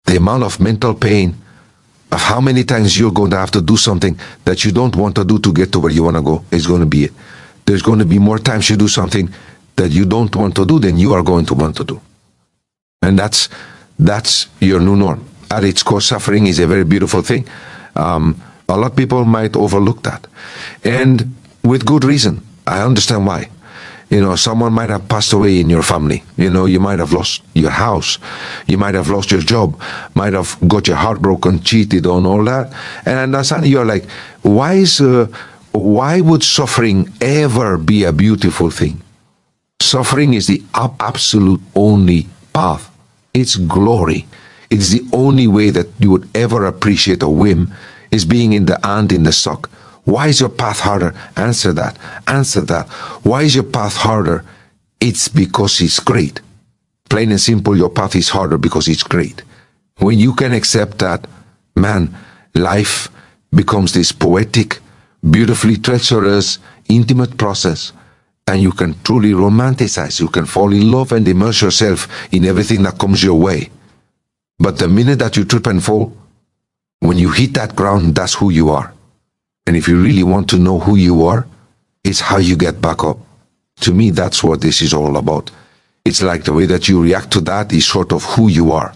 the amount of mental pain of how many times you're going to have to do something that you don't want to do to get to where you want to go is going to be it. There's going to be more times you do something that you don't want to do than you are going to want to do. And that's your new norm. At its core, suffering is a very beautiful thing. A lot of people might overlook that. And with good reason. I understand why. Someone might have passed away in your family. You might have lost your house. You might have lost your job. Might have got your heart broken, cheated on, all that. And that's you're like, why would suffering ever be a beautiful thing? Suffering is the absolute only path. It's glory. It's the only way that you would ever appreciate a whim is being in the ant in the sock. Why is your path harder? Answer that. Answer that. Why is your path harder? It's because it's great. Plain and simple, your path is harder because it's great. When you can accept that, man, life becomes this poetic, beautifully treacherous, intimate process, and you can truly romanticize. You can fall in love and immerse yourself in everything that comes your way. But the minute that you trip and fall, when you hit that ground, that's who you are. And if you really want to know who you are, it's how you get back up. To me, that's what this is all about. It's like the way that you react to that is sort of who you are.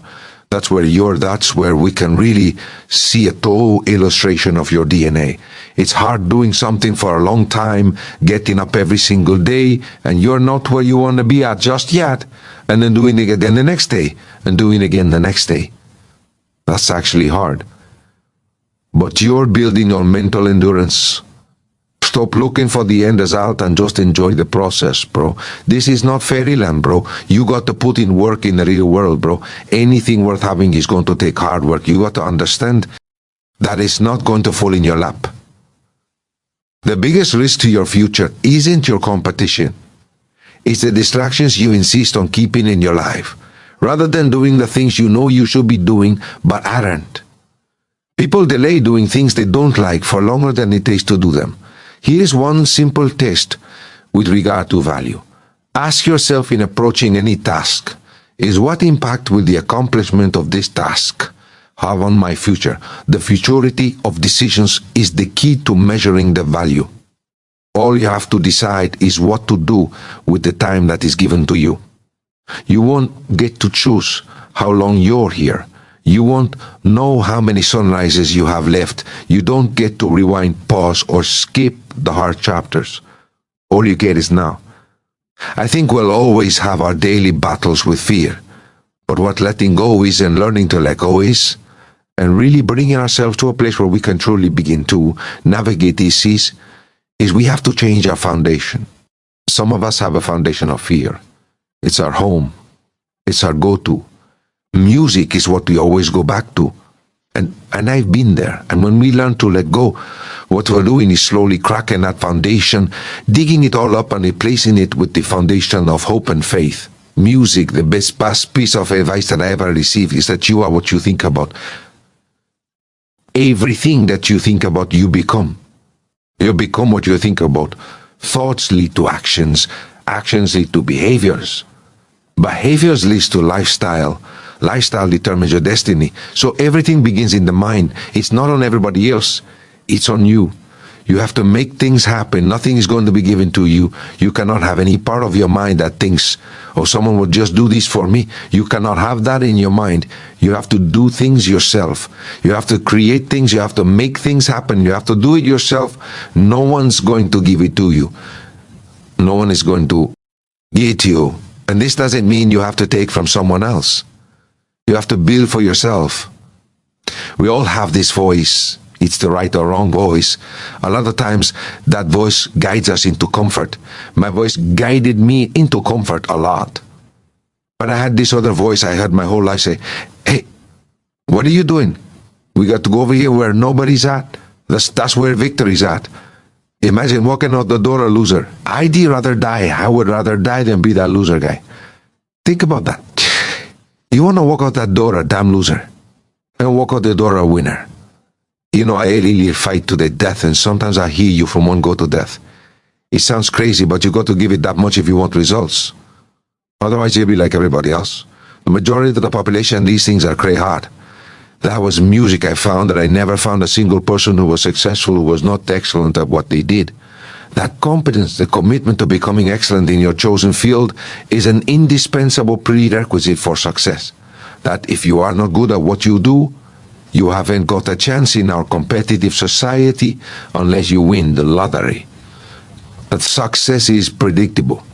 That's where we can really see a total illustration of your DNA. It's hard doing something for a long time, getting up every single day, and you're not where you want to be at just yet, and then doing it again the next day, and doing it again the next day. That's actually hard. But you're building your mental endurance. Stop looking for the end result and just enjoy the process, bro. This is not fairyland, bro. You got to put in work in the real world, bro. Anything worth having is going to take hard work. You got to understand that it's not going to fall in your lap. The biggest risk to your future isn't your competition. It's the distractions you insist on keeping in your life, rather than doing the things you know you should be doing but aren't. People delay doing things they don't like for longer than it takes to do them. Here's one simple test with regard to value. Ask yourself in approaching any task, is what impact will the accomplishment of this task have on my future? The futurity of decisions is the key to measuring the value. All you have to decide is what to do with the time that is given to you. You won't get to choose how long you're here. You won't know how many sunrises you have left. You don't get to rewind, pause, or skip the hard chapters. All you get is now. I think we'll always have our daily battles with fear. But what letting go is and learning to let go is, and really bringing ourselves to a place where we can truly begin to navigate these seas, is we have to change our foundation. Some of us have a foundation of fear. It's our home. It's our go-to. Music is what we always go back to. And I've been there. And when we learn to let go, what we're doing is slowly cracking that foundation, digging it all up and replacing it with the foundation of hope and faith. Music, the best piece of advice that I ever received is that you are what you think about. Everything that you think about, you become. You become what you think about. Thoughts lead to actions. Actions lead to behaviors. Behaviors lead to lifestyle. Lifestyle determines your destiny. So everything begins in the mind. It's not on everybody else. It's on you. You have to make things happen. Nothing is going to be given to you. You cannot have any part of your mind that thinks, oh, someone will just do this for me. You cannot have that in your mind. You have to do things yourself. You have to create things. You have to make things happen. You have to do it yourself. No one's going to give it to you. No one is going to give it to you. And this doesn't mean you have to take from someone else. You have to build for yourself. We all have this voice. It's the right or wrong voice. A lot of times that voice guides us into comfort. My voice guided me into comfort a lot. But I had this other voice I heard my whole life say, hey, what are you doing? We got to go over here where nobody's at. That's where victory's at. Imagine walking out the door a loser. I'd rather die. I would rather die than be that loser guy. Think about that. You want to walk out that door a damn loser and walk out the door a winner. You know, I really fight to the death, and sometimes I hear you from one go to death. It sounds crazy, but you got to give it that much if you want results. Otherwise, you'll be like everybody else. The majority of the population, these things are cray hard. That was music I found, that I never found a single person who was successful who was not excellent at what they did. That competence, the commitment to becoming excellent in your chosen field is an indispensable prerequisite for success. That if you are not good at what you do, you haven't got a chance in our competitive society unless you win the lottery. But success is predictable.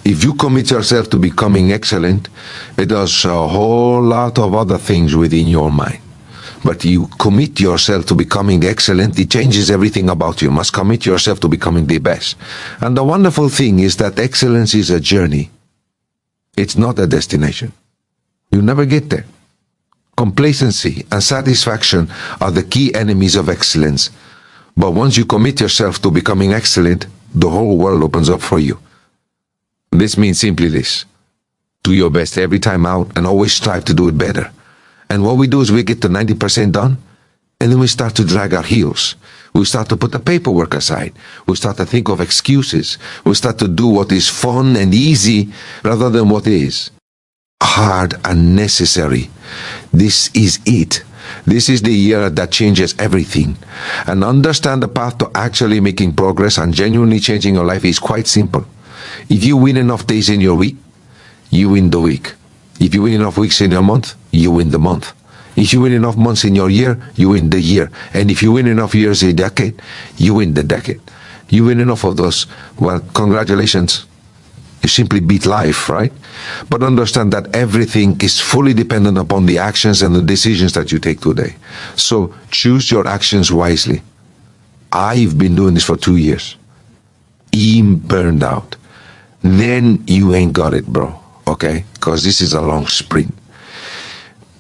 If you commit yourself to becoming excellent, it does a whole lot of other things within your mind. But you commit yourself to becoming excellent, it changes everything about you. You must commit yourself to becoming the best. And the wonderful thing is that excellence is a journey. It's not a destination. You never get there. Complacency and satisfaction are the key enemies of excellence. But once you commit yourself to becoming excellent, the whole world opens up for you. This means simply this: do your best every time out and always strive to do it better. And what we do is we get to 90% done, and then we start to drag our heels. We start to put the paperwork aside. We start to think of excuses. We start to do what is fun and easy rather than what is hard and necessary. This is it. This is the year that changes everything. And understand the path to actually making progress and genuinely changing your life is quite simple. If you win enough days in your week, you win the week. If you win enough weeks in your month, you win the month. If you win enough months in your year, you win the year. And if you win enough years in a decade, you win the decade. You win enough of those, well, congratulations. You simply beat life, right? But understand that everything is fully dependent upon the actions and the decisions that you take today. So choose your actions wisely. I've been doing this for 2 years. I'm burned out. Then you ain't got it, bro. Okay? Because this is a long sprint.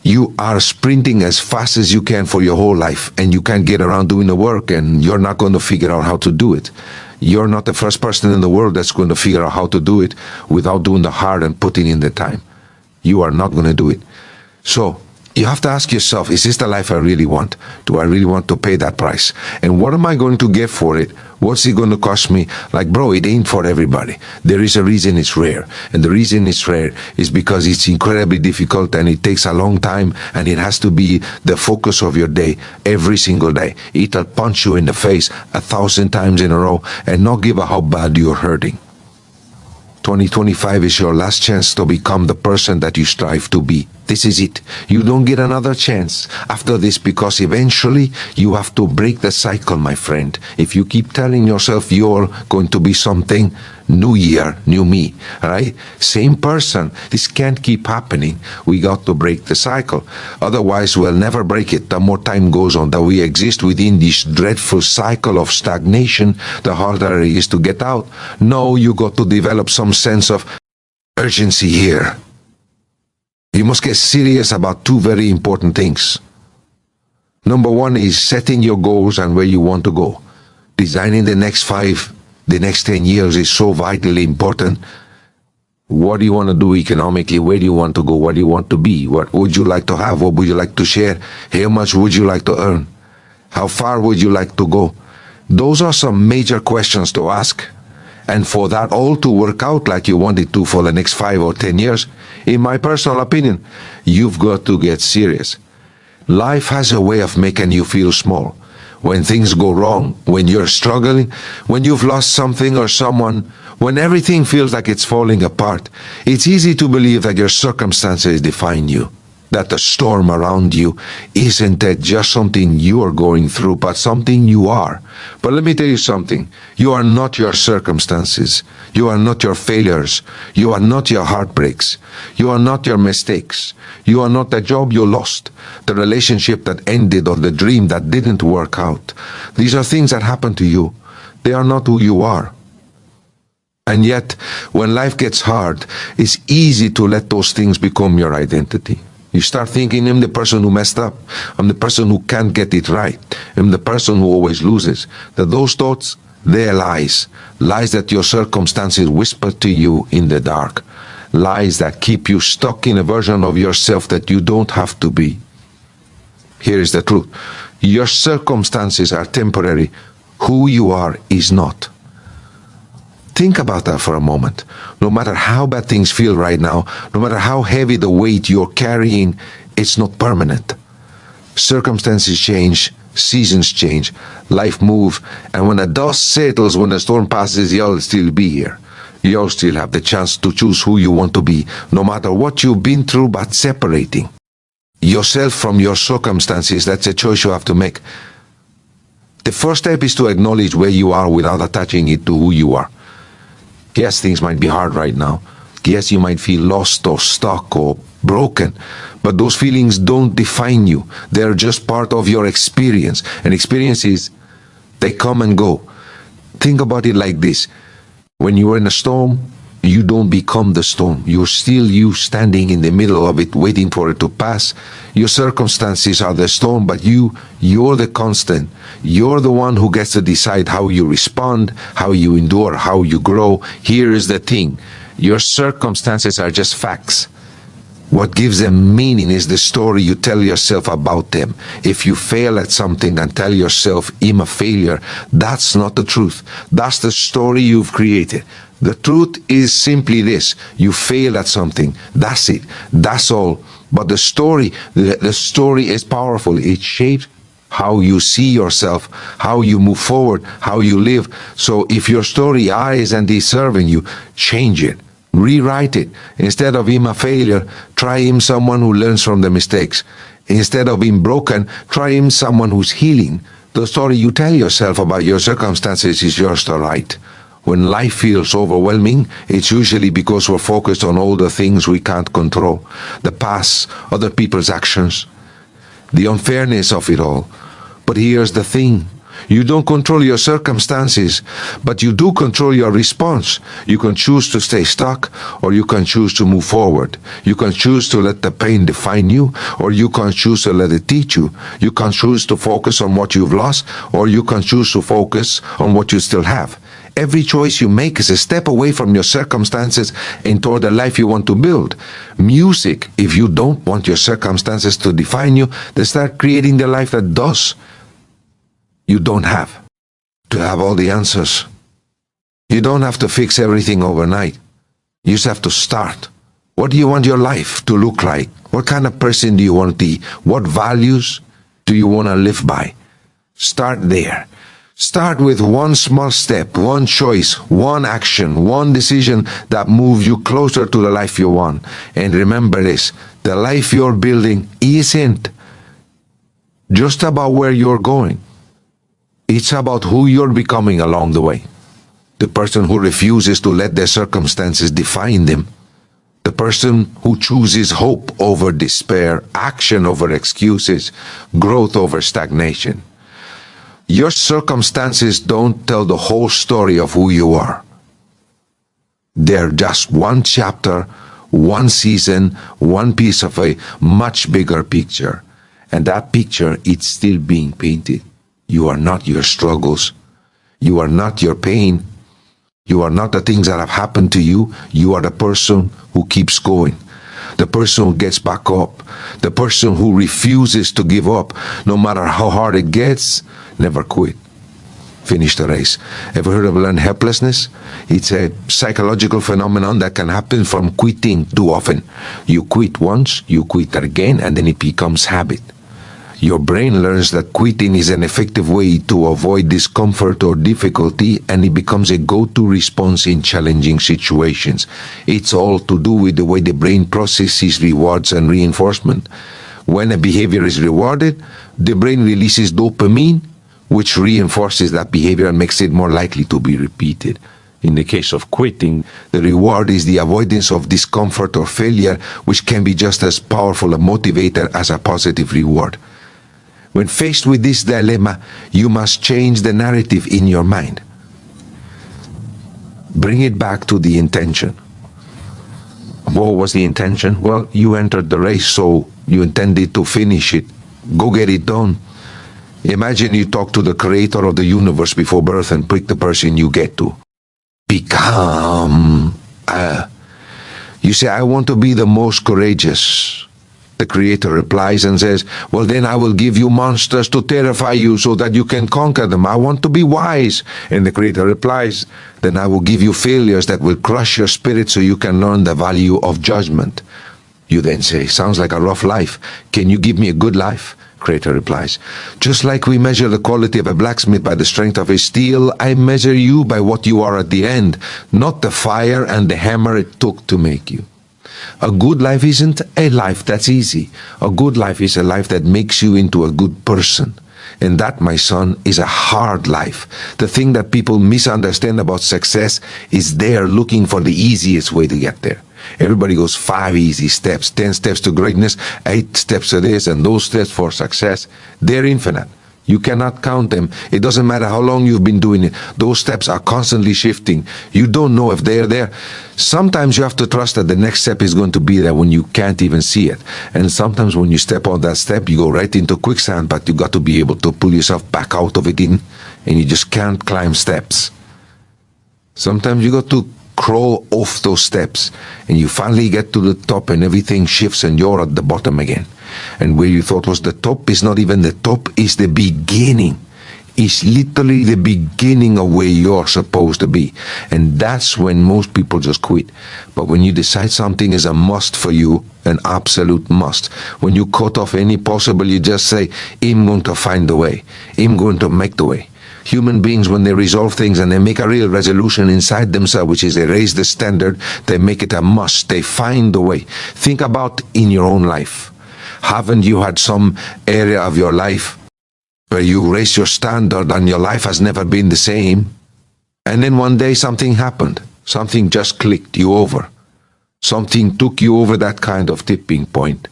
You are sprinting as fast as you can for your whole life, and you can't get around doing the work, and you're not going to figure out how to do it. You're not the first person in the world that's going to figure out how to do it without doing the hard and putting in the time. You are not going to do it. So you have to ask yourself, is this the life I really want? Do I really want to pay that price? And what am I going to get for it? What's it going to cost me? Like, bro, it ain't for everybody. There is a reason it's rare. And the reason it's rare is because it's incredibly difficult, and it takes a long time, and it has to be the focus of your day every single day. It'll punch you in the face 1,000 times in a row and not give a how bad you're hurting. 2025 is your last chance to become the person that you strive to be. This is it. You don't get another chance after this, because eventually you have to break the cycle, my friend. If you keep telling yourself you're going to be something, new year, new me, right? Same person. This can't keep happening. We got to break the cycle. Otherwise, we'll never break it. The more time goes on that we exist within this dreadful cycle of stagnation, the harder it is to get out. No, you got to develop some sense of urgency here. You must get serious about two very important things. Number one is setting your goals and where you want to go. Designing the next 5, the next 10 years is so vitally important. What do you want to do economically? Where do you want to go? What do you want to be? What would you like to have? What would you like to share? How much would you like to earn? How far would you like to go? Those are some major questions to ask. And for that all to work out like you want it to for the next 5 or 10 years, in my personal opinion, you've got to get serious. Life has a way of making you feel small. When things go wrong, when you're struggling, when you've lost something or someone, when everything feels like it's falling apart, it's easy to believe that your circumstances define you. That the storm around you isn't just something you are going through, but something you are. But let me tell you something. You are not your circumstances. You are not your failures. You are not your heartbreaks. You are not your mistakes. You are not the job you lost, the relationship that ended, or the dream that didn't work out. These are things that happen to you. They are not who you are. And yet, when life gets hard, it's easy to let those things become your identity. You start thinking, I'm the person who messed up. I'm the person who can't get it right. I'm the person who always loses. That those thoughts, they're lies. Lies that your circumstances whisper to you in the dark. Lies that keep you stuck in a version of yourself that you don't have to be. Here is the truth. Your circumstances are temporary. Who you are is not. Think about that for a moment. No matter how bad things feel right now, no matter how heavy the weight you're carrying, it's not permanent. Circumstances change, seasons change, life moves, and when the dust settles, when the storm passes, you'll still be here. You'll still have the chance to choose who you want to be, no matter what you've been through, but separating yourself from your circumstances, that's a choice you have to make. The first step is to acknowledge where you are without attaching it to who you are. Yes, things might be hard right now. Yes, you might feel lost or stuck or broken, but those feelings don't define you. They're just part of your experience. And experiences, they come and go. Think about it like this. When you're in a storm, you don't become the storm. You're still you standing in the middle of it, waiting for it to pass. Your circumstances are the storm, but you're the constant. You're the one who gets to decide how you respond, how you endure, how you grow. Here is the thing. Your circumstances are just facts. What gives them meaning is the story you tell yourself about them. If you fail at something and tell yourself, I'm a failure, that's not the truth. That's the story you've created. The truth is simply this. You fail at something. That's it. That's all. But the story is powerful. It shapes how you see yourself, how you move forward, how you live. So if your story isn't serving you, change it. Rewrite it. Instead of him a failure, try him someone who learns from the mistakes. Instead of being broken, try him someone who's healing. The story you tell yourself about your circumstances is yours to write. When life feels overwhelming, it's usually because we're focused on all the things we can't control. The past, other people's actions, the unfairness of it all. But here's the thing. You don't control your circumstances, but you do control your response. You can choose to stay stuck, or you can choose to move forward. You can choose to let the pain define you, or you can choose to let it teach you. You can choose to focus on what you've lost, or you can choose to focus on what you still have. Every choice you make is a step away from your circumstances and toward the life you want to build. Music, if you don't want your circumstances to define you, then start creating the life that does. You don't have to have all the answers. You don't have to fix everything overnight. You just have to start. What do you want your life to look like? What kind of person do you want to be? What values do you want to live by? Start there. Start with one small step, one choice, one action, one decision that moves you closer to the life you want. And remember this, the life you're building isn't just about where you're going. It's about who you're becoming along the way. The person who refuses to let their circumstances define them. The person who chooses hope over despair, action over excuses, growth over stagnation. Your circumstances don't tell the whole story of who you are. They're just one chapter, one season, one piece of a much bigger picture. And that picture, it's still being painted. You are not your struggles. You are not your pain. You are not the things that have happened to you. You are the person who keeps going. The person who gets back up. The person who refuses to give up. No matter how hard it gets, never quit. Finish the race. Ever heard of learned helplessness? It's a psychological phenomenon that can happen from quitting too often. You quit once, you quit again, and then it becomes habit. Your brain learns that quitting is an effective way to avoid discomfort or difficulty, and it becomes a go-to response in challenging situations. It's all to do with the way the brain processes rewards and reinforcement. When a behavior is rewarded, the brain releases dopamine, which reinforces that behavior and makes it more likely to be repeated. In the case of quitting, the reward is the avoidance of discomfort or failure, which can be just as powerful a motivator as a positive reward. When faced with this dilemma, you must change the narrative in your mind. Bring it back to the intention. What was the intention? Well, you entered the race, so you intended to finish it. Go get it done. Imagine you talk to the creator of the universe before birth and pick the person you get to. Become. You say, I want to be the most courageous. The creator replies and says, well, then I will give you monsters to terrify you so that you can conquer them. I want to be wise. And the creator replies, then I will give you failures that will crush your spirit so you can learn the value of judgment. You then say, sounds like a rough life. Can you give me a good life? Creator replies, just like we measure the quality of a blacksmith by the strength of his steel, I measure you by what you are at the end, not the fire and the hammer it took to make you. A good life isn't a life that's easy. A good life is a life that makes you into a good person. And that, my son, is a hard life. The thing that people misunderstand about success is they're looking for the easiest way to get there. Everybody goes 5 easy steps, 10 steps to greatness, 8 steps to this, and those steps for success. They're infinite. You cannot count them. It doesn't matter how long you've been doing it. Those steps are constantly shifting. You don't know if they're there. Sometimes you have to trust that the next step is going to be there when you can't even see it. And sometimes when you step on that step, you go right into quicksand, but you got to be able to pull yourself back out of it and you just can't climb steps. Sometimes you got to crawl off those steps and you finally get to the top and everything shifts and you're at the bottom again. And where you thought was the top is not even the top, is the beginning. It's literally the beginning of where you're supposed to be. And that's when most people just quit. But when you decide something is a must for you, an absolute must, when you cut off any possible, you just say, I'm going to find the way. I'm going to make the way. Human beings, when they resolve things and they make a real resolution inside themselves, which is they raise the standard, they make it a must, they find the way. Think about in your own life. Haven't you had some area of your life where you raised your standard and your life has never been the same? And then one day something happened. Something just clicked you over. Something took you over that kind of tipping point.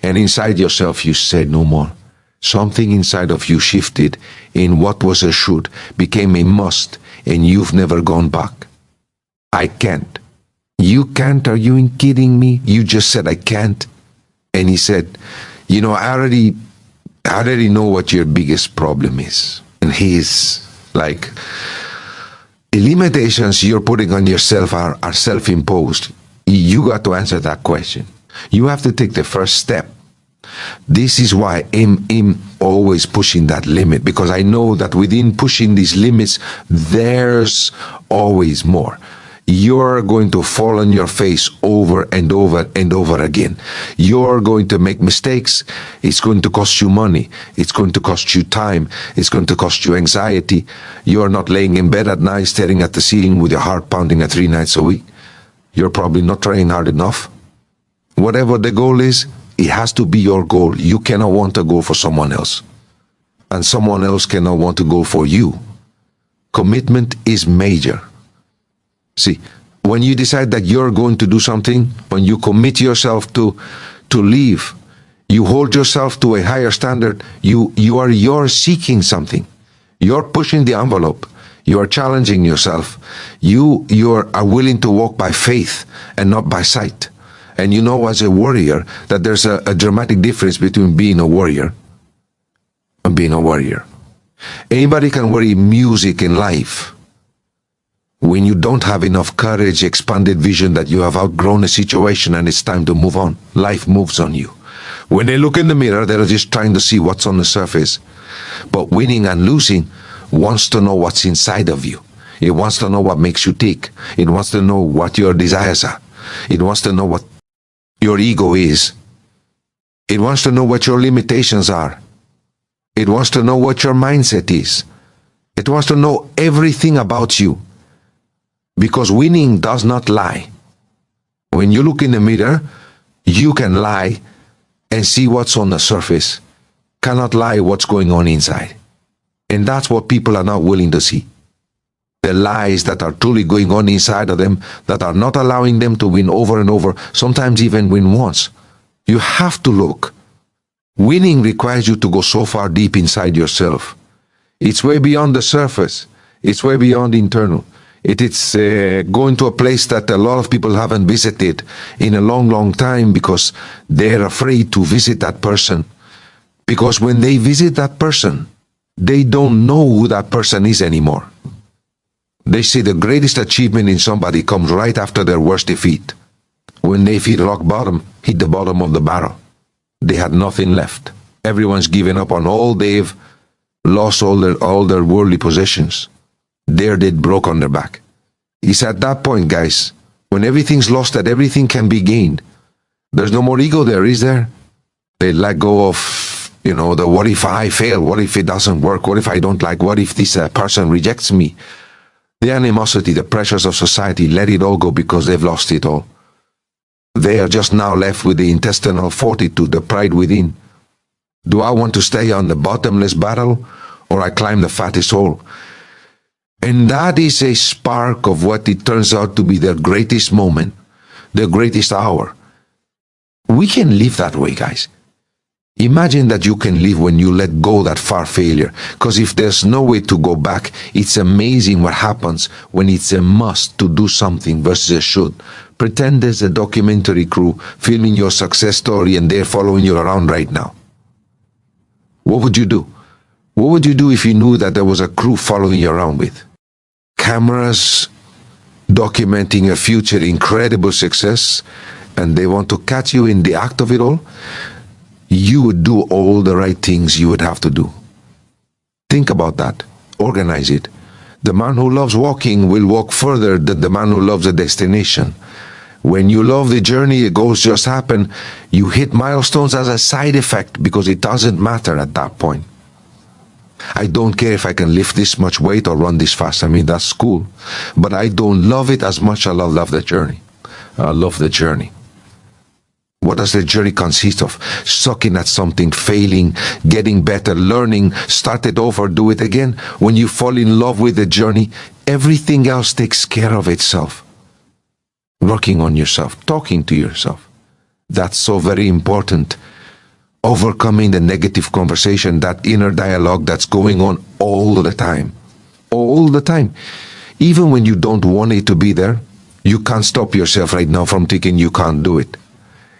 And inside yourself you said no more. Something inside of you shifted in what was a should, became a must, and you've never gone back. I can't. You can't? Are you kidding me? You just said I can't. And he said, you know, I already know what your biggest problem is. And he's like, the limitations you're putting on yourself are self-imposed. You got to answer that question. You have to take the first step. This is why I'm always pushing that limit, because I know that within pushing these limits, there's always more. You're going to fall on your face over and over and over again. You're going to make mistakes. It's going to cost you money. It's going to cost you time. It's going to cost you anxiety. You're not laying in bed at night staring at the ceiling with your heart pounding at 3 nights a week. You're probably not trying hard enough. Whatever the goal is, it has to be your goal. You cannot want to go for someone else. And someone else cannot want to go for you. Commitment is major. See, when you decide that you're going to do something, when you commit yourself to live, you hold yourself to a higher standard, you're seeking something. You're pushing the envelope. You are challenging yourself. You are willing to walk by faith and not by sight. And you know, as a warrior, that there's a dramatic difference between being a warrior and being a warrior. Anybody can worry music in life. When you don't have enough courage, expanded vision, that you have outgrown a situation and it's time to move on, life moves on you. When they look in the mirror, they're just trying to see what's on the surface. But winning and losing wants to know what's inside of you. It wants to know what makes you tick. It wants to know what your desires are. It wants to know what your ego is. It wants to know what your limitations are. It wants to know what your mindset is. It wants to know everything about you. Because winning does not lie. When you look in the mirror, you can lie and see what's on the surface. Cannot lie what's going on inside. And that's what people are not willing to see. The lies that are truly going on inside of them, that are not allowing them to win over and over, sometimes even win once. You have to look. Winning requires you to go so far deep inside yourself. It's way beyond the surface. It's way beyond internal. It's going to a place that a lot of people haven't visited in a long, long time because they're afraid to visit that person. Because when they visit that person, they don't know who that person is anymore. They say the greatest achievement in somebody comes right after their worst defeat. When they hit rock bottom, hit the bottom of the barrel. They had nothing left. Everyone's given up on all. They've lost all their worldly possessions. They're dead broke on their back. It's at that point, guys, when everything's lost, that everything can be gained. There's no more ego there, is there? They let go of, You know, the what if I fail? What if it doesn't work? What if I don't like? What if this person rejects me? The animosity, the pressures of society, let it all go because they've lost it all. They are just now left with the intestinal fortitude, the pride within. Do I want to stay on the bottomless barrel, or I climb the fattest hole? And that is a spark of what it turns out to be their greatest moment, their greatest hour. We can live that way, guys. Imagine that you can live when you let go that far failure. Because if there's no way to go back, it's amazing what happens when it's a must to do something versus a should. Pretend there's a documentary crew filming your success story and they're following you around right now. What would you do? What would you do if you knew that there was a crew following you around with cameras documenting your future incredible success, and they want to catch you in the act of it all? You would do all the right things you would have to do. Think about that. Organize it. The man who loves walking will walk further than the man who loves a destination. When you love the journey, it goes just happen. You hit milestones as a side effect because it doesn't matter at that point. I don't care if I can lift this much weight or run this fast. I mean, that's cool. But I don't love it as much as I love the journey. I love the journey. What does the journey consist of? Sucking at something, failing, getting better, learning, start it over, do it again. When you fall in love with the journey, everything else takes care of itself. Working on yourself, talking to yourself. That's so very important. Overcoming the negative conversation, that inner dialogue that's going on all the time. All the time. Even when you don't want it to be there, you can't stop yourself right now from thinking you can't do it.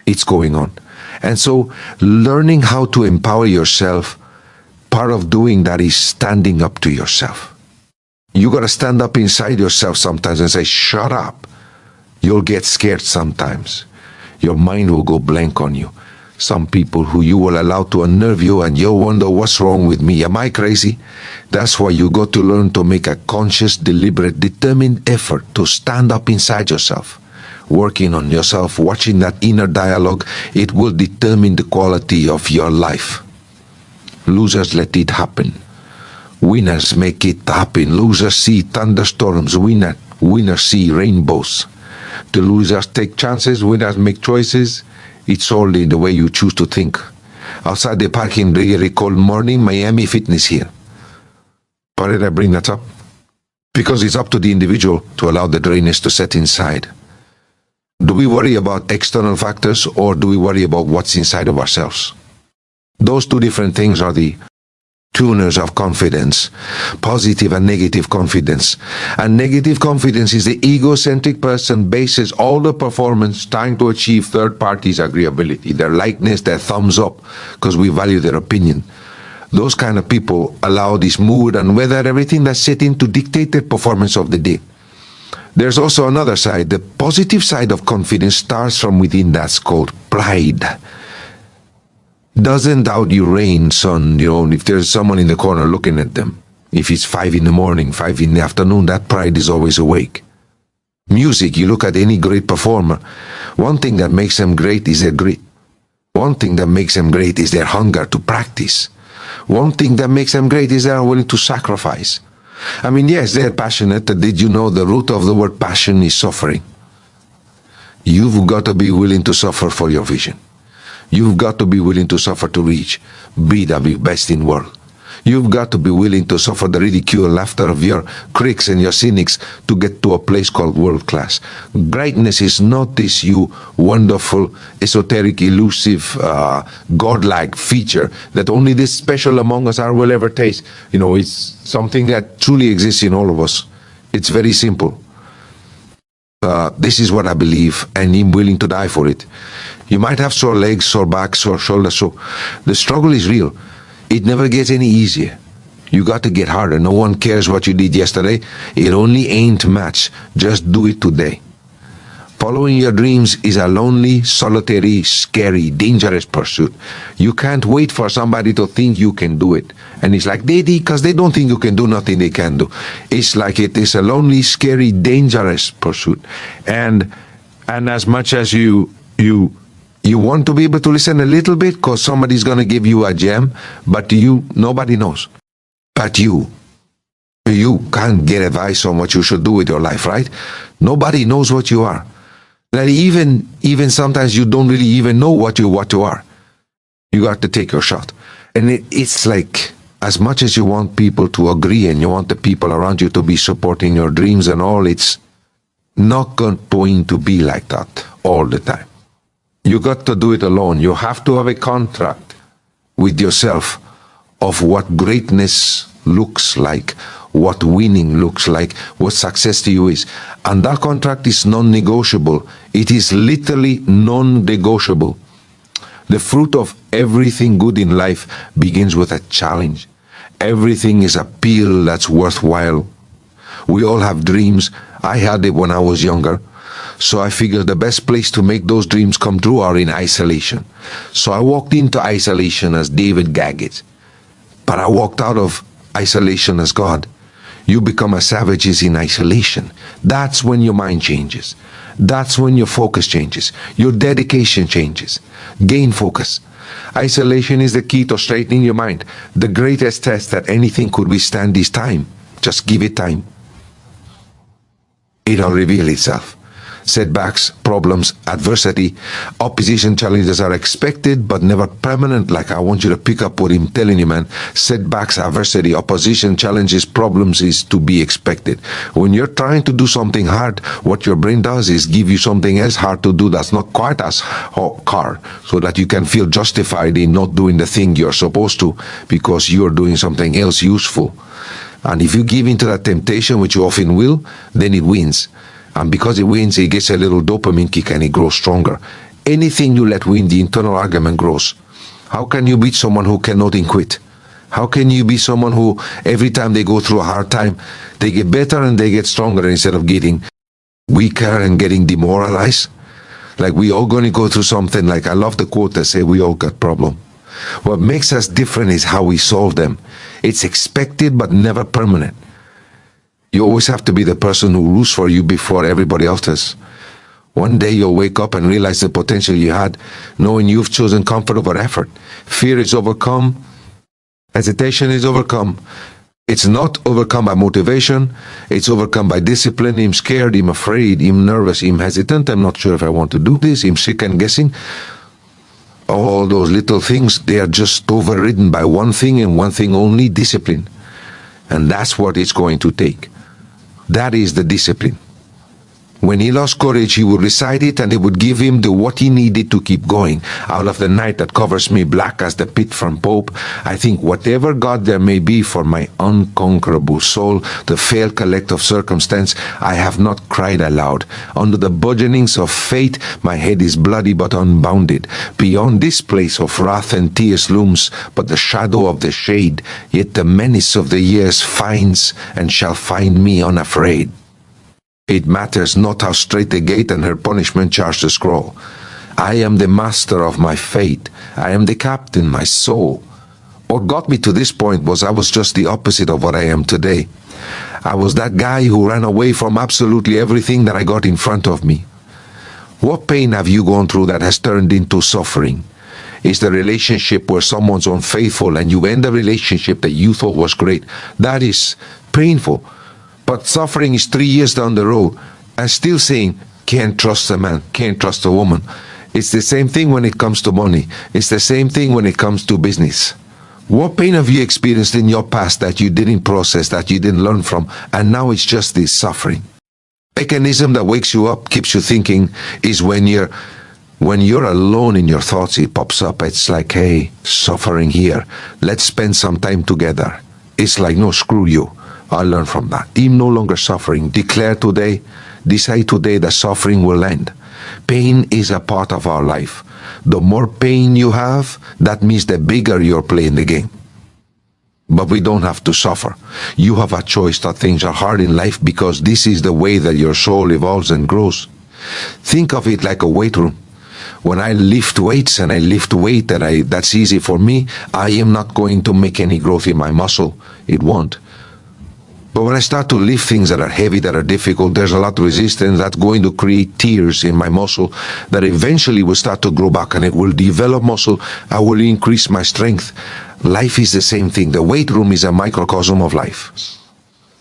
It's going on. And so learning how to empower yourself, part of doing that is standing up to yourself. You got to stand up inside yourself sometimes and say, shut up. You'll get scared sometimes. Your mind will go blank on you. Some people who you will allow to unnerve you, and you'll wonder, what's wrong with me? Am I crazy? That's why you got to learn to make a conscious, deliberate, determined effort to stand up inside yourself. Working on yourself, watching that inner dialogue, it will determine the quality of your life. Losers let it happen. Winners make it happen. Losers see thunderstorms. Winners see rainbows. The losers take chances. Winners make choices. It's only the way you choose to think. Outside the parking area called Morning Miami Fitness here. Why did I bring that up? Because it's up to the individual to allow the drainage to set inside. Do we worry about external factors, or do we worry about what's inside of ourselves? Those two different things are the tuners of confidence, positive and negative confidence. And negative confidence is the egocentric person bases all the performance trying to achieve third parties' agreeability, their likeness, their thumbs up, because we value their opinion. Those kind of people allow this mood and weather, everything that's set in to dictate their performance of the day. There's also another side. The positive side of confidence starts from within. That's called pride. Doesn't doubt you reign, son. You know, if there's someone in the corner looking at them, if it's 5 in the morning, 5 in the afternoon, that pride is always awake. Music, you look at any great performer, one thing that makes them great is their grit. One thing that makes them great is their hunger to practice. One thing that makes them great is they're willing to sacrifice. I mean, yes, they're passionate. Did you know the root of the word passion is suffering? You've got to be willing to suffer for your vision. You've got to be willing to suffer to reach, be the best in the world. You've got to be willing to suffer the ridicule and laughter of your critics and your cynics to get to a place called world class. Greatness is not this you wonderful, esoteric, elusive, godlike feature that only this special among us are will ever taste. You know, it's something that truly exists in all of us. It's very simple. This is what I believe, and I'm willing to die for it. You might have sore legs, sore back, sore shoulders, so the struggle is real. It never gets any easier. You got to get harder. No one cares what you did yesterday. It only ain't much. Just do it today. Following your dreams is a lonely, solitary, scary, dangerous pursuit. You can't wait for somebody to think you can do it. And it's like because they don't think you can do nothing they can do. It's like it is a lonely, scary, dangerous pursuit. And as much as you You want to be able to listen a little bit because somebody's going to give you a gem, but nobody knows. But you can't get advice on what you should do with your life, right? Nobody knows what you are. That even sometimes you don't really even know what you are. You got to take your shot. And it's like, as much as you want people to agree and you want the people around you to be supporting your dreams and all, it's not going to be like that all the time. You got to do it alone. You have to have a contract with yourself of what greatness looks like, what winning looks like, what success to you is. And that contract is non-negotiable. It is literally non-negotiable. The fruit of everything good in life begins with a challenge. Everything is a pill that's worthwhile. We all have dreams. I had it when I was younger. So I figured the best place to make those dreams come true are in isolation. So I walked into isolation as David Gaggett. But I walked out of isolation as God. You become a savage in isolation. That's when your mind changes. That's when your focus changes. Your dedication changes. Gain focus. Isolation is the key to straightening your mind. The greatest test that anything could withstand is time. Just give it time. It'll reveal itself. Setbacks, problems, adversity, opposition, challenges are expected but never permanent. Like, I want you to pick up what I'm telling you, man. Setbacks, adversity, opposition, challenges, problems is to be expected. When you're trying to do something hard, what your brain does is give you something else hard to do that's not quite as hard, so that you can feel justified in not doing the thing you're supposed to because you're doing something else useful. And if you give into that temptation, which you often will, then it wins. And because it wins, it gets a little dopamine kick and it grows stronger. Anything you let win, the internal argument grows. How can you beat someone who cannot quit? How can you be someone who every time they go through a hard time, they get better and they get stronger instead of getting weaker and getting demoralized? Like, we all going to go through something. Like, I love the quote that say we all got problem. What makes us different is how we solve them. It's expected but never permanent. You always have to be the person who rules for you before everybody else does. One day you'll wake up and realize the potential you had, knowing you've chosen comfort over effort. Fear is overcome. Hesitation is overcome. It's not overcome by motivation. It's overcome by discipline. I'm scared, I'm afraid, I'm nervous, I'm hesitant, I'm not sure if I want to do this, I'm sick and guessing. All those little things, they are just overridden by one thing and one thing only: discipline. And that's what it's going to take. That is the discipline. When he lost courage, he would recite it and it would give him what he needed to keep going. Out of the night that covers me black as the pit from Pope, I think whatever God there may be for my unconquerable soul, the failed collective circumstance, I have not cried aloud. Under the burdenings of fate, my head is bloody but unbounded. Beyond this place of wrath and tears looms but the shadow of the shade, yet the menace of the years finds and shall find me unafraid. It matters not how straight the gate and her punishment charge the scroll. I am the master of my fate. I am the captain, my soul. What got me to this point was I was just the opposite of what I am today. I was that guy who ran away from absolutely everything that I got in front of me. What pain have you gone through that has turned into suffering? Is the relationship where someone's unfaithful and you end a relationship that you thought was great? That is painful. But suffering is 3 years down the road and still saying, can't trust a man, can't trust a woman. It's the same thing when it comes to money. It's the same thing when it comes to business. What pain have you experienced in your past that you didn't process, that you didn't learn from, and now it's just this suffering? Mechanism that wakes you up, keeps you thinking, is when you're alone in your thoughts, it pops up. It's like, hey, suffering here. Let's spend some time together. It's like, no, screw you. I learned from that. I'm no longer suffering. Declare today, decide today that suffering will end. Pain is a part of our life. The more pain you have, that means the bigger you're playing the game. But we don't have to suffer. You have a choice that things are hard in life because this is the way that your soul evolves and grows. Think of it like a weight room. When I lift weights and I lift weight that's easy for me, I am not going to make any growth in my muscle. It won't. But when I start to lift things that are heavy, that are difficult, there's a lot of resistance that's going to create tears in my muscle that eventually will start to grow back, and it will develop muscle. I will increase my strength. Life is the same thing. The weight room is a microcosm of life.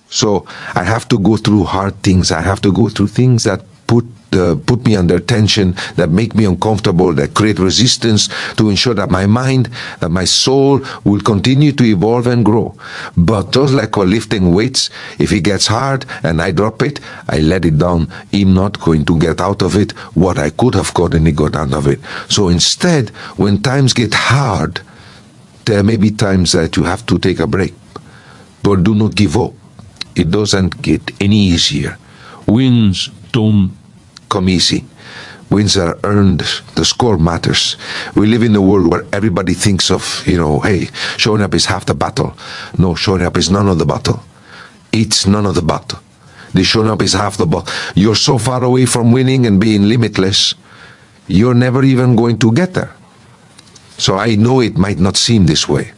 So I have to go through hard things. I have to go through things that put me under tension, that make me uncomfortable, that create resistance, to ensure that my mind, that my soul will continue to evolve and grow. But just like we're lifting weights, if it gets hard and I drop it, I let it down. I'm not going to get out of it what I could have gotten it got out of it. So instead, when times get hard, there may be times that you have to take a break. But do not give up. It doesn't get any easier. Wins don't come easy. Wins are earned. The score matters. We live in a world where everybody thinks of, hey, showing up is half the battle. No, showing up is none of the battle. It's none of the battle. The showing up is half the battle. You're so far away from winning and being limitless, you're never even going to get there. So I know it might not seem this way,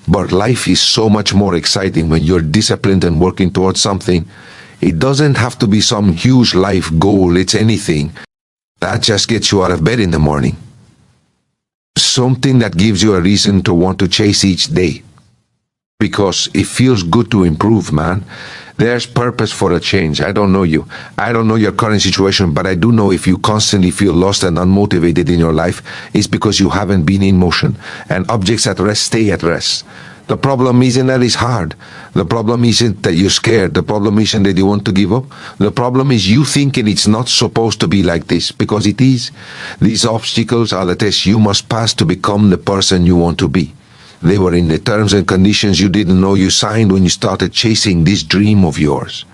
but life is so much more exciting when you're disciplined and working towards something. It doesn't have to be some huge life goal. It's anything that just gets you out of bed in the morning. Something that gives you a reason to want to chase each day. Because it feels good to improve, man. There's purpose for a change. I don't know you. I don't know your current situation, but I do know if you constantly feel lost and unmotivated in your life, it's because you haven't been in motion. And objects at rest stay at rest. The problem isn't that it's hard. The problem isn't that you're scared. The problem isn't that you want to give up. The problem is you thinking it's not supposed to be like this, because it is. These obstacles are the tests you must pass to become the person you want to be. They were in the terms and conditions you didn't know you signed when you started chasing this dream of yours.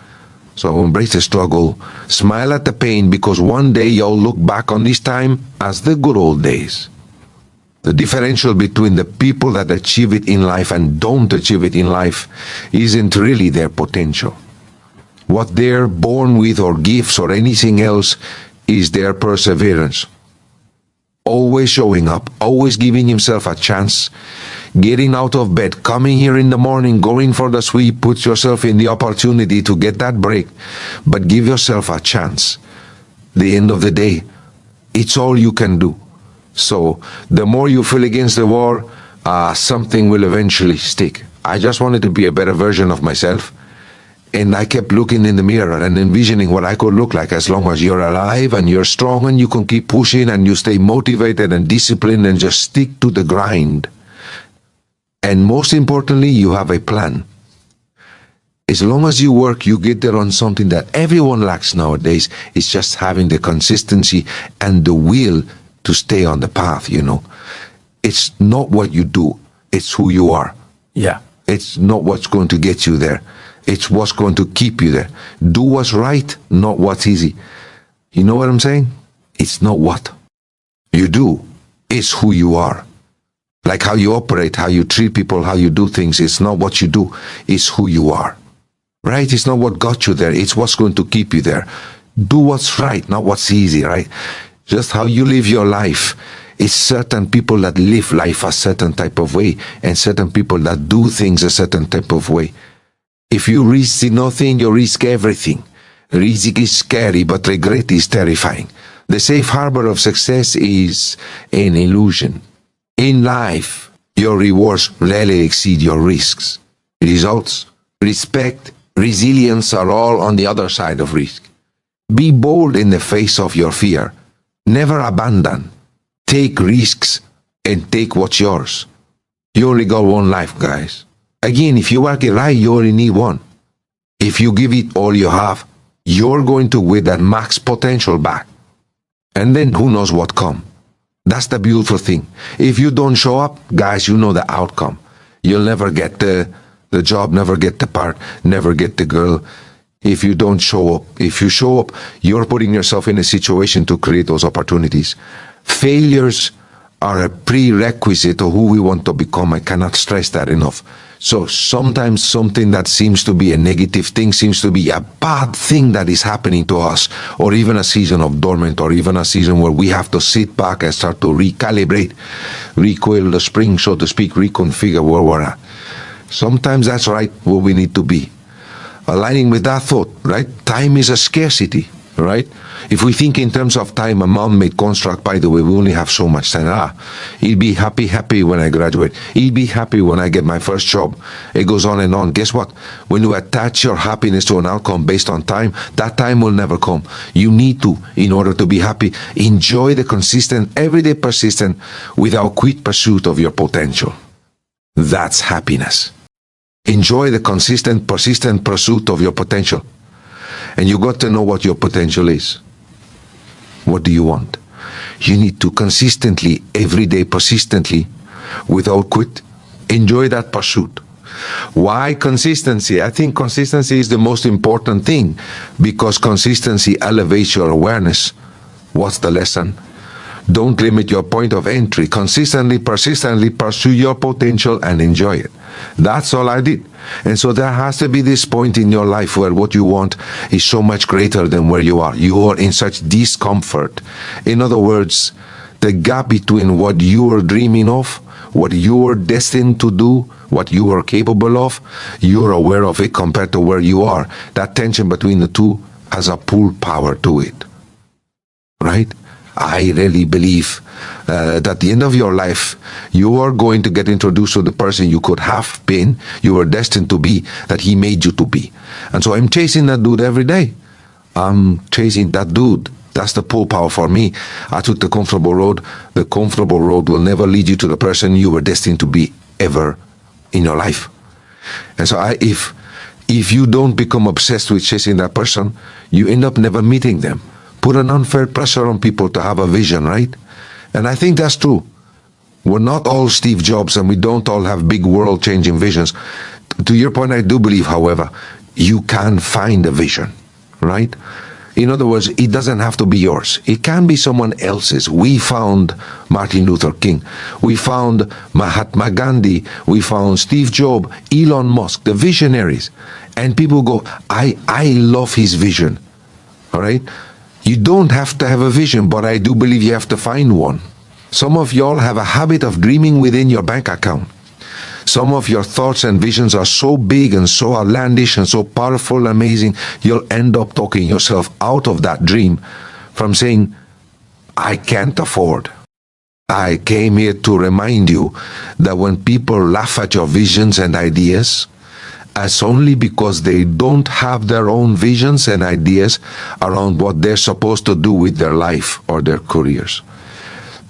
So embrace the struggle. Smile at the pain, because one day you'll look back on this time as the good old days. The differential between the people that achieve it in life and don't achieve it in life isn't really their potential. What they're born with, or gifts, or anything else, is their perseverance. Always showing up, always giving himself a chance, getting out of bed, coming here in the morning, going for the sweep, put yourself in the opportunity to get that break, but give yourself a chance. The end of the day, it's all you can do. So the more you feel against the wall, something will eventually stick. I just wanted to be a better version of myself. And I kept looking in the mirror and envisioning what I could look like, as long as you're alive and you're strong and you can keep pushing and you stay motivated and disciplined and just stick to the grind. And most importantly, you have a plan. As long as you work, you get there on something that everyone lacks nowadays. It's just having the consistency and the will to stay on the path, It's not what you do, it's who you are. Yeah. It's not what's going to get you there. It's what's going to keep you there. Do what's right, not what's easy. You know what I'm saying? It's not what you do, it's who you are. Like how you operate, how you treat people, how you do things. It's not what you do, it's who you are. Right? It's not what got you there, it's what's going to keep you there. Do what's right, not what's easy, right? Just how you live your life. It's certain people that live life a certain type of way, and certain people that do things a certain type of way. If you risk nothing, you risk everything. Risk is scary, but regret is terrifying. The safe harbor of success is an illusion. In life, your rewards rarely exceed your risks. Results, respect, resilience are all on the other side of risk. Be bold in the face of your fear. Never abandon. Take risks and take what's yours. You only got one life, guys. Again, if you work it right, you only need one. If you give it all you have, you're going to get that max potential back. And then who knows what come. That's the beautiful thing. If you don't show up, guys, you know the outcome. You'll never get the job, never get the part, never get the girl. If you don't show up, if you show up, you're putting yourself in a situation to create those opportunities. Failures are a prerequisite to who we want to become. I cannot stress that enough. So sometimes something that seems to be a negative thing seems to be a bad thing that is happening to us, or even a season of dormant, or even a season where we have to sit back and start to recalibrate, recoil the spring, so to speak, reconfigure where we're at. Sometimes that's right where we need to be. aligning with that thought, right? Time is a scarcity, right? If we think in terms of time, a man-made construct, by the way, we only have so much time. He'll be happy when I graduate. He'll be happy when I get my first job. It goes on and on. Guess what? When you attach your happiness to an outcome based on time, that time will never come. You need to, in order to be happy, enjoy the consistent, everyday persistent, without quit pursuit of your potential. That's happiness. Enjoy the consistent, persistent pursuit of your potential. And you got to know what your potential is. What do you want? You need to consistently, every day, persistently, without quit, enjoy that pursuit. Why consistency? I think consistency is the most important thing, because consistency elevates your awareness. What's the lesson? Don't limit your point of entry. Consistently, persistently pursue your potential and enjoy it. That's all I did. And so there has to be this point in your life where what you want is so much greater than where you are. You are in such discomfort. In other words, the gap between what you are dreaming of, what you are destined to do, what you are capable of, you're aware of it compared to where you are. That tension between the two has a pull power to it. Right? I really believe that at the end of your life, you are going to get introduced to the person you could have been, you were destined to be, that he made you to be. And so I'm chasing that dude every day. I'm chasing that dude. That's the pull power for me. I took the comfortable road. The comfortable road will never lead you to the person you were destined to be ever in your life. And so if you don't become obsessed with chasing that person, you end up never meeting them. Put an unfair pressure on people to have a vision, right? And I think that's true. We're not all Steve Jobs, and we don't all have big world-changing visions. To your point, I do believe, however, you can find a vision, right? In other words, it doesn't have to be yours. It can be someone else's. We found Martin Luther King. We found Mahatma Gandhi. We found Steve Jobs, Elon Musk, the visionaries. And people go, I love his vision, all right? You don't have to have a vision, but I do believe you have to find one. Some of y'all have a habit of dreaming within your bank account. Some of your thoughts and visions are so big and so outlandish and so powerful and amazing, you'll end up talking yourself out of that dream from saying, I can't afford. I came here to remind you that when people laugh at your visions and ideas, it's only because they don't have their own visions and ideas around what they're supposed to do with their life or their careers.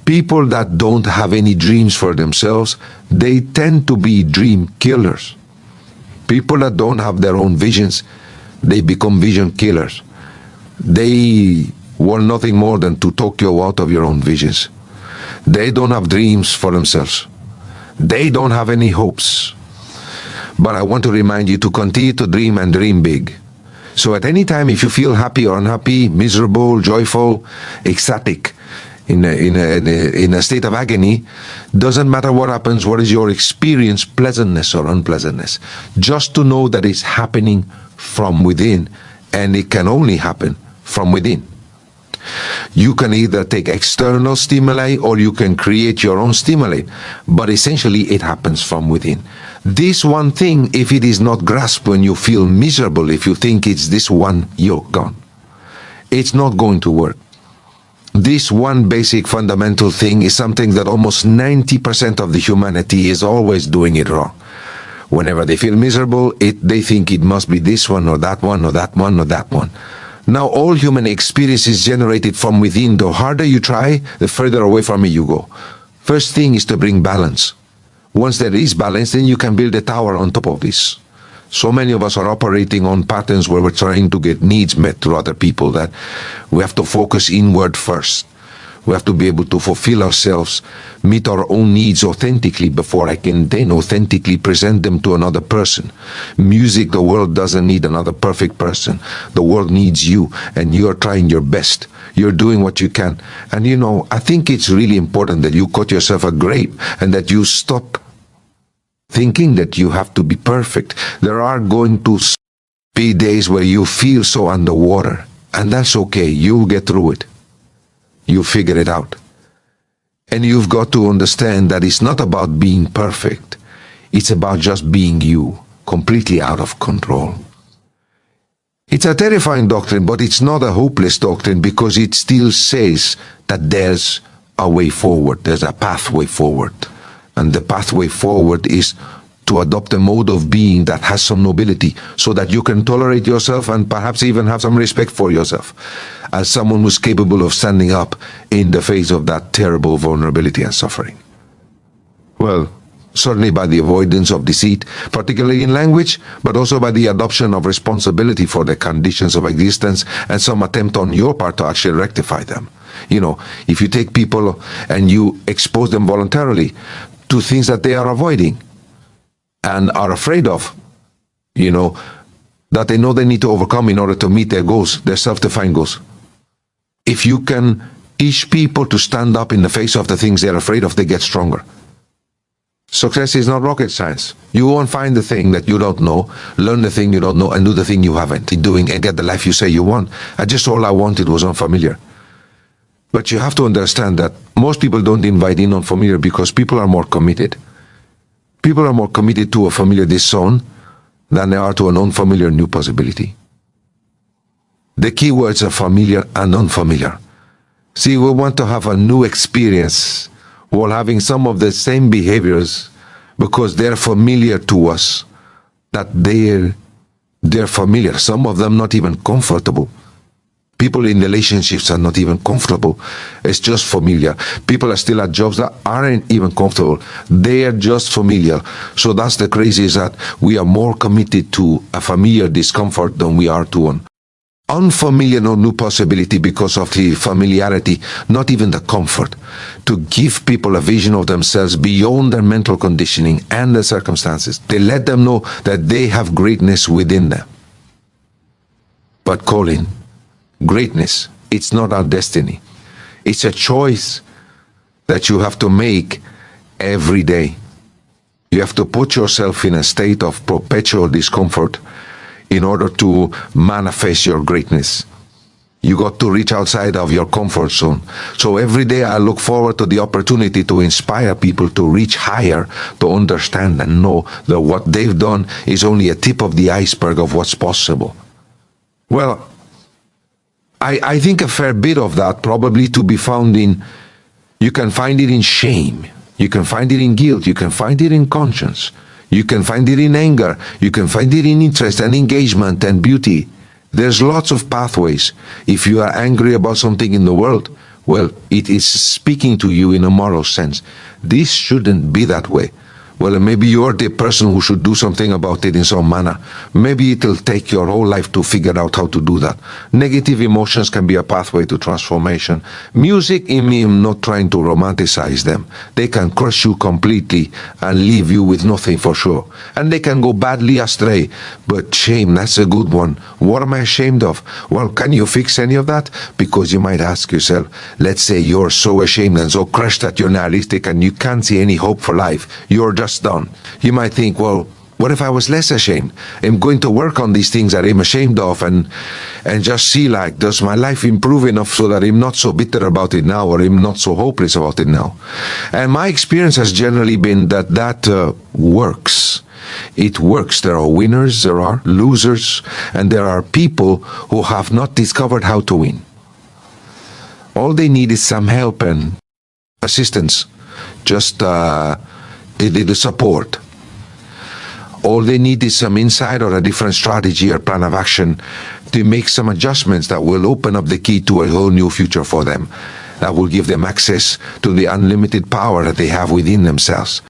People that don't have any dreams for themselves, they tend to be dream killers. People that don't have their own visions, they become vision killers. They want nothing more than to talk you out of your own visions. They don't have dreams for themselves. They don't have any hopes. But I want to remind you to continue to dream and dream big. So at any time, if you feel happy or unhappy, miserable, joyful, ecstatic, in a state of agony, doesn't matter what happens, what is your experience, pleasantness or unpleasantness. Just to know that it's happening from within, and it can only happen from within. You can either take external stimuli or you can create your own stimuli, but essentially it happens from within. This one thing, if it is not grasped when you feel miserable, if you think it's this one, you're gone. It's not going to work. This one basic fundamental thing is something that almost 90% of the humanity is always doing it wrong. Whenever they feel miserable, they think it must be this one or that one or that one or that one. Now, all human experience is generated from within. The harder you try, the further away from it you go. First thing is to bring balance. Once there is balance, then you can build a tower on top of this. So many of us are operating on patterns where we're trying to get needs met through other people, that we have to focus inward first. We have to be able to fulfill ourselves, meet our own needs authentically before I can then authentically present them to another person. Music, the world doesn't need another perfect person. The world needs you, and you're trying your best. You're doing what you can. And you know, I think it's really important that you cut yourself a grape and that you stop thinking that you have to be perfect. There are going to be days where you feel so underwater, and that's okay. You'll get through it. You figure it out. And you've got to understand that it's not about being perfect. It's about just being you, completely out of control. It's a terrifying doctrine, but it's not a hopeless doctrine because it still says that there's a way forward, there's a pathway forward. And the pathway forward is to adopt a mode of being that has some nobility so that you can tolerate yourself and perhaps even have some respect for yourself as someone who's capable of standing up in the face of that terrible vulnerability and suffering. Well, certainly by the avoidance of deceit, particularly in language, but also by the adoption of responsibility for the conditions of existence and some attempt on your part to actually rectify them. You know, if you take people and you expose them voluntarily to things that they are avoiding and are afraid of, you know, that they know they need to overcome in order to meet their goals, their self-defined goals. If you can teach people to stand up in the face of the things they're afraid of, they get stronger. Success is not rocket science. You won't find the thing that you don't know, learn the thing you don't know, and do the thing you haven't been doing and get the life you say you want. All I wanted was unfamiliar. But you have to understand that most people don't invite in unfamiliar because people are more committed. People are more committed to a familiar disown than they are to an unfamiliar new possibility. The key words are familiar and unfamiliar. See, we want to have a new experience while having some of the same behaviors because they're familiar to us, that they're familiar. Some of them not even comfortable. People in relationships are not even comfortable. It's just familiar. People are still at jobs that aren't even comfortable. They are just familiar. So that's the crazy, is that we are more committed to a familiar discomfort than we are to an unfamiliar or new possibility because of the familiarity, not even the comfort. To give people a vision of themselves beyond their mental conditioning and their circumstances. They let them know that they have greatness within them. But Colin, greatness, it's not our destiny. It's a choice that you have to make every day. You have to put yourself in a state of perpetual discomfort in order to manifest your greatness. You got to reach outside of your comfort zone. So every day I look forward to the opportunity to inspire people to reach higher, to understand and know that what they've done is only a tip of the iceberg of what's possible. Well, I think a fair bit of that probably to be found in, you can find it in shame, you can find it in guilt, you can find it in conscience, you can find it in anger, you can find it in interest and engagement and beauty. There's lots of pathways. If you are angry about something in the world, well, it is speaking to you in a moral sense. This shouldn't be that way. Well, maybe you're the person who should do something about it in some manner. Maybe it'll take your whole life to figure out how to do that. Negative emotions can be a pathway to transformation. Music, I'm not trying to romanticize them. They can crush you completely and leave you with nothing for sure. And they can go badly astray. But shame, that's a good one. What am I ashamed of? Well, can you fix any of that? Because you might ask yourself, let's say you're so ashamed and so crushed that you're nihilistic and you can't see any hope for life. You're just done. You might think, well, what if I was less ashamed? I'm going to work on these things that I'm ashamed of and just see, like, does my life improve enough so that I'm not so bitter about it now, or I'm not so hopeless about it now? And my experience has generally been that works. It works. There are winners, there are losers, and there are people who have not discovered how to win. All they need is some help and assistance. Just the support. All they need is some insight or a different strategy or plan of action to make some adjustments that will open up the key to a whole new future for them, that will give them access to the unlimited power that they have within themselves.